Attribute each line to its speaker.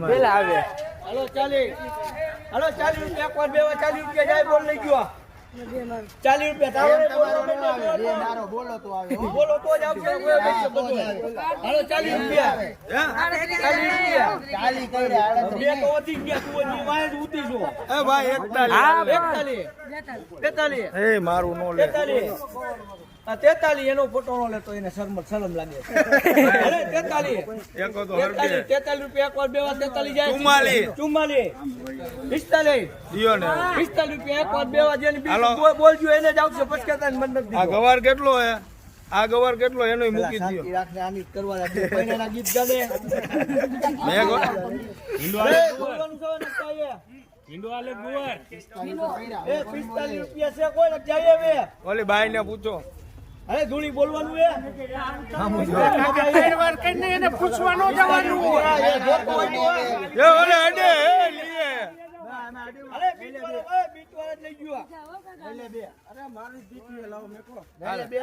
Speaker 1: પેલા આવે
Speaker 2: હાલો 40 રૂપિયા એકવાર બે 40 રૂપિયા જાય બોલ લઈ ગયો 40 રૂપિયા બોલો તો આવે બોલો તો જ આવશે હાલો 40 રૂપિયા 40 રૂપિયા બે તો વધી ગયા તું ની વાય ઉતી છો એ ભાઈ 41
Speaker 3: એ મારું નો લે
Speaker 2: 43 એનો ફોટો નો લેતો એને શરમ લાગે અરે 43
Speaker 3: એકો તો
Speaker 2: 43 રૂપિયા એકવાર બે વાર 43 જાય 44 45
Speaker 3: દિયો ને
Speaker 2: 45 રૂપિયા એકવાર બે વાર જેને બીજું બોલજો એને જ આવશે પછી કહેતા મન નથી
Speaker 3: આ ગવાર કેટલો હે આ ગવાર કેટલો એનો મૂકી દયો
Speaker 2: રાખને આની કરવા રાખે કોઈના ગીત ગાલે
Speaker 3: મે
Speaker 2: બોલવાનું છે ને કાયે
Speaker 1: હિન્દુઆલે ગુવાર
Speaker 2: એ 45 રૂપિયા છે કોઈ ન જાય હવે
Speaker 3: ઓલી બાઈ ને પૂછો
Speaker 2: અરે ધૂળી બોલવાનું હે
Speaker 1: વાર કઈને એને પૂછવા નો જવાનું
Speaker 3: એ ઓલે અડે લીએ
Speaker 2: અરે બીટ વાળા લઈ ગયો અરે મારી દીકરી લાવો મેકો બે